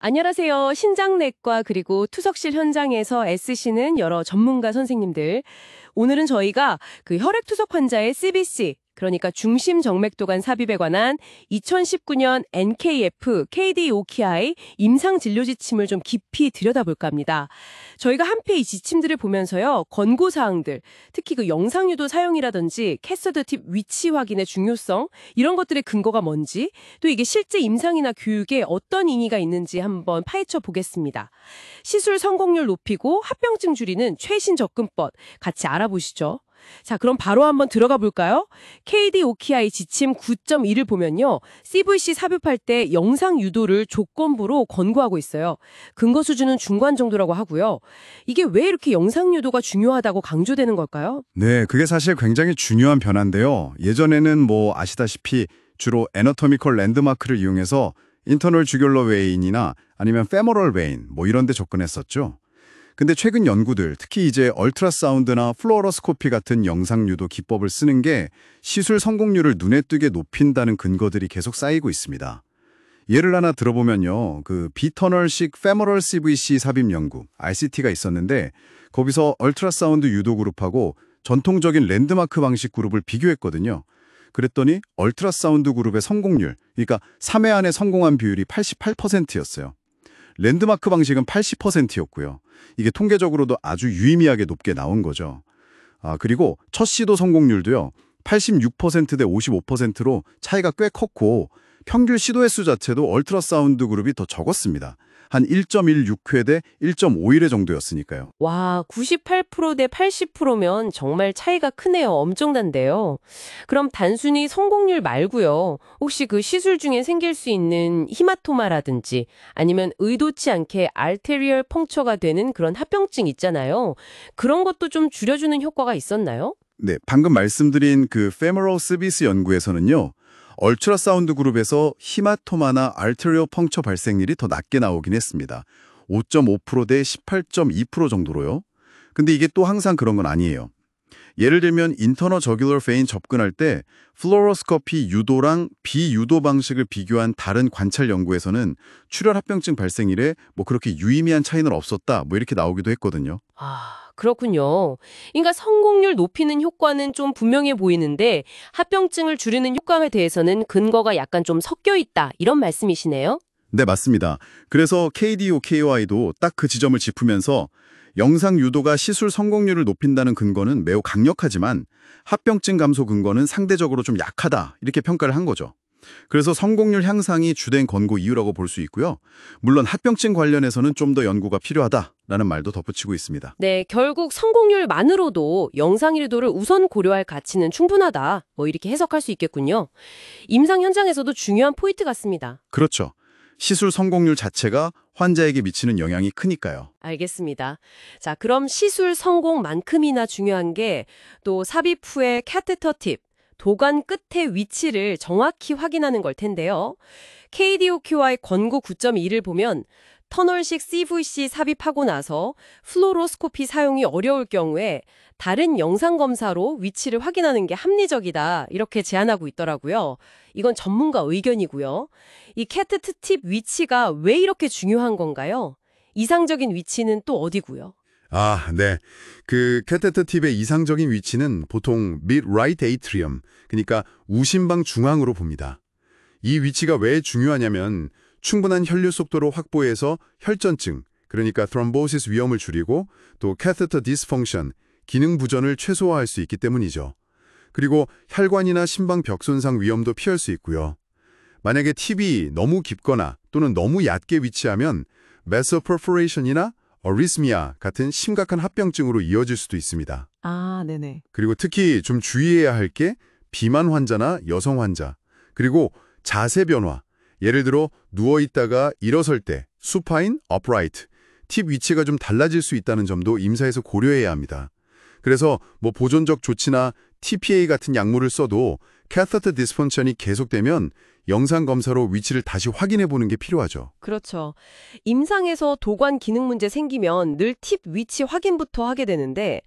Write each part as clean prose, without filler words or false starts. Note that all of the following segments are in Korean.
안녕하세요. 신장내과 그리고 투석실 현장에서 애쓰시는 여러 전문가 선생님들. 오늘은 저희가 그 혈액투석 환자의 CBC, 그러니까 중심정맥도관 삽입에 관한 2019년 NKF, KD-OKI 임상진료 지침을 좀 깊이 들여다볼까 합니다. 저희가 한패 이 지침들을 보면서요, 권고사항들, 특히 그 영상유도 사용이라든지 캐서드 팁 위치 확인의 중요성, 이런 것들의 근거가 뭔지, 또 이게 실제 임상이나 교육에 어떤意義가 있는지 한번 파헤쳐 보겠습니다. 시술 성공률 높이고 합병증 줄이는 최신 접근법 같이 알아보시죠. 자, 그럼 바로 한번 들어가 볼까요? KD-OKI 지침 9.1을 보면요, CVC 삽입할 때 영상 유도를 조건부로 권고하고 있어요. 근거 수준은 중간 정도라고 하고요. 이게 왜 이렇게 영상 유도가 중요하다고 강조되는 걸까요? 네, 그게 사실 굉장히 중요한 변화인데요. 예전에는 아시다시피 주로 애너토미컬 랜드마크를 이용해서 인터널 주귤러 웨인이나 아니면 페모럴 웨인 이런 데 접근했었죠. 근데 최근 연구들, 특히 이제 얼트라사운드나 플루어로스코피 같은 영상 유도 기법을 쓰는 게 시술 성공률을 눈에 띄게 높인다는 근거들이 계속 쌓이고 있습니다. 예를 하나 들어보면요, 그 비터널식 페모럴 CVC 삽입 연구, RCT가 있었는데 거기서 얼트라사운드 유도 그룹하고 전통적인 랜드마크 방식 그룹을 비교했거든요. 그랬더니 얼트라사운드 그룹의 성공률, 그러니까 3회 안에 성공한 비율이 88%였어요. 랜드마크 방식은 80%였고요. 이게 통계적으로도 아주 유의미하게 높게 나온 거죠. 그리고 첫 시도 성공률도요, 86% 대 55%로 차이가 꽤 컸고 평균 시도 횟수 자체도 얼트라사운드 그룹이 더 적었습니다. 한 1.16회 대 1.51회 정도였으니까요. 와, 98% 대 80%면 정말 차이가 크네요. 엄청난데요. 그럼 단순히 성공률 말고요, 혹시 그 시술 중에 생길 수 있는 히마토마라든지 아니면 의도치 않게 알테리얼 펑처가 되는 그런 합병증 있잖아요. 그런 것도 좀 줄여주는 효과가 있었나요? 네, 방금 말씀드린 그 femoral CVC 연구에서는요, 얼트라사운드 그룹에서 히마토마나 알테리얼 펑처 발생률이 더 낮게 나오긴 했습니다. 5.5% 대 18.2% 정도로요. 근데 이게 또 항상 그런 건 아니에요. 예를 들면 인터너 저귤러 베인 접근할 때 플루어로스코피 유도랑 비유도 방식을 비교한 다른 관찰 연구에서는 출혈 합병증 발생률에 그렇게 유의미한 차이는 없었다, 이렇게 나오기도 했거든요. 그렇군요. 그러니까 성공률 높이는 효과는 좀 분명해 보이는데 합병증을 줄이는 효과에 대해서는 근거가 약간 좀 섞여 있다, 이런 말씀이시네요? 네, 맞습니다. 그래서 KD-OKI도 딱 그 지점을 짚으면서 영상 유도가 시술 성공률을 높인다는 근거는 매우 강력하지만 합병증 감소 근거는 상대적으로 좀 약하다, 이렇게 평가를 한 거죠. 그래서 성공률 향상이 주된 권고 이유라고 볼 수 있고요. 물론 합병증 관련해서는 좀 더 연구가 필요하다라는 말도 덧붙이고 있습니다. 네, 결국 성공률만으로도 영상 유도를 우선 고려할 가치는 충분하다, 이렇게 해석할 수 있겠군요. 임상 현장에서도 중요한 포인트 같습니다. 그렇죠. 시술 성공률 자체가 환자에게 미치는 영향이 크니까요. 알겠습니다. 자, 그럼 시술 성공만큼이나 중요한 게 또 삽입 후의 캐테터 팁, 도관 끝의 위치를 정확히 확인하는 걸 텐데요. KD-OKI 권고 9.2를 보면 터널식 CVC 삽입하고 나서 플루로스코피 사용이 어려울 경우에 다른 영상 검사로 위치를 확인하는 게 합리적이다, 이렇게 제안하고 있더라고요. 이건 전문가 의견이고요. 이 캐테트 팁 위치가 왜 이렇게 중요한 건가요? 이상적인 위치는 또 어디고요? 네. 그 캐테터 팁의 이상적인 위치는 보통 mid right atrium, 그러니까 우심방 중앙으로 봅니다. 이 위치가 왜 중요하냐면 충분한 혈류 속도로 확보해서 혈전증, 그러니까 thrombosis 위험을 줄이고 또 catheter dysfunction, 기능 부전을 최소화할 수 있기 때문이죠. 그리고 혈관이나 심방 벽 손상 위험도 피할 수 있고요. 만약에 팁이 너무 깊거나 또는 너무 얕게 위치하면 vessel perforation이나 어리스미아 같은 심각한 합병증으로 이어질 수도 있습니다. 네네. 그리고 특히 좀 주의해야 할 게 비만 환자나 여성 환자, 그리고 자세 변화, 예를 들어 누워있다가 일어설 때 수파인 upright, 팁 위치가 좀 달라질 수 있다는 점도 임사에서 고려해야 합니다. 그래서 보존적 조치나 TPA 같은 약물을 써도 catheter dysfunction이 계속되면 영상 검사로 위치를 다시 확인해 보는 게 필요하죠. 그렇죠. 임상에서 도관 기능 문제 생기면 늘 팁 위치 확인부터 하게 되는데,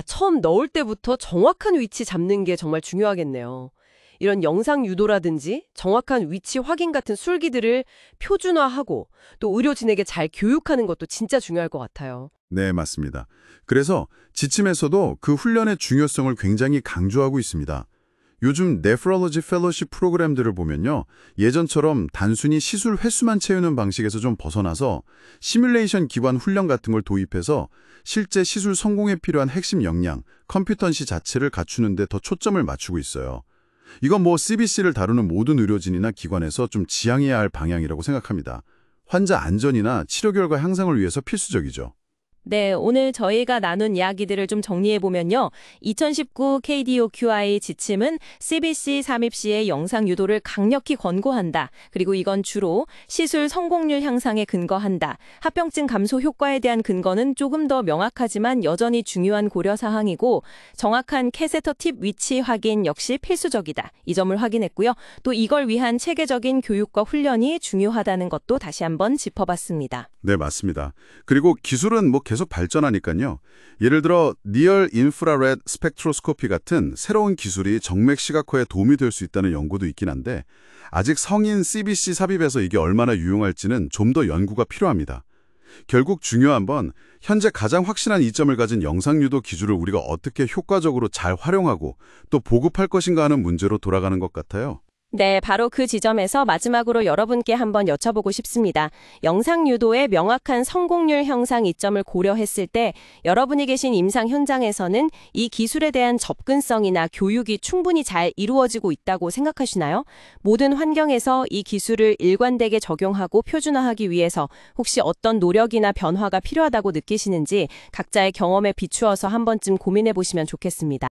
처음 넣을 때부터 정확한 위치 잡는 게 정말 중요하겠네요. 이런 영상 유도라든지 정확한 위치 확인 같은 술기들을 표준화하고 또 의료진에게 잘 교육하는 것도 진짜 중요할 것 같아요. 네, 맞습니다. 그래서 지침에서도 그 훈련의 중요성을 굉장히 강조하고 있습니다. 요즘 네프롤로지 펠로십 프로그램들을 보면요. 예전처럼 단순히 시술 횟수만 채우는 방식에서 좀 벗어나서 시뮬레이션 기반 훈련 같은 걸 도입해서 실제 시술 성공에 필요한 핵심 역량, 컴피턴시 자체를 갖추는 데 더 초점을 맞추고 있어요. 이건 뭐 CBC를 다루는 모든 의료진이나 기관에서 좀 지향해야 할 방향이라고 생각합니다. 환자 안전이나 치료 결과 향상을 위해서 필수적이죠. 네, 오늘 저희가 나눈 이야기들을 좀 정리해보면요. 2019 KDOQI 지침은 CBC 삼입시의 영상 유도를 강력히 권고한다. 그리고 이건 주로 시술 성공률 향상에 근거한다. 합병증 감소 효과에 대한 근거는 조금 더 명확하지만 여전히 중요한 고려사항이고 정확한 캐세터 팁 위치 확인 역시 필수적이다. 이 점을 확인했고요. 또 이걸 위한 체계적인 교육과 훈련이 중요하다는 것도 다시 한번 짚어봤습니다. 네, 맞습니다. 그리고 기술은 뭐 계속 발전하니까요. 예를 들어 니얼 인프라레드 스펙트로스코피 같은 새로운 기술이 정맥 시각화에 도움이 될 수 있다는 연구도 있긴 한데 아직 성인 CBC 삽입에서 이게 얼마나 유용할지는 좀 더 연구가 필요합니다. 결국 중요한 건 현재 가장 확실한 이점을 가진 영상 유도 기술을 우리가 어떻게 효과적으로 잘 활용하고 또 보급할 것인가 하는 문제로 돌아가는 것 같아요. 네, 바로 그 지점에서 마지막으로 여러분께 한번 여쭤보고 싶습니다. 영상 유도의 명확한 성공률 향상 이점을 고려했을 때 여러분이 계신 임상 현장에서는 이 기술에 대한 접근성이나 교육이 충분히 잘 이루어지고 있다고 생각하시나요? 모든 환경에서 이 기술을 일관되게 적용하고 표준화하기 위해서 혹시 어떤 노력이나 변화가 필요하다고 느끼시는지 각자의 경험에 비추어서 한 번쯤 고민해 보시면 좋겠습니다.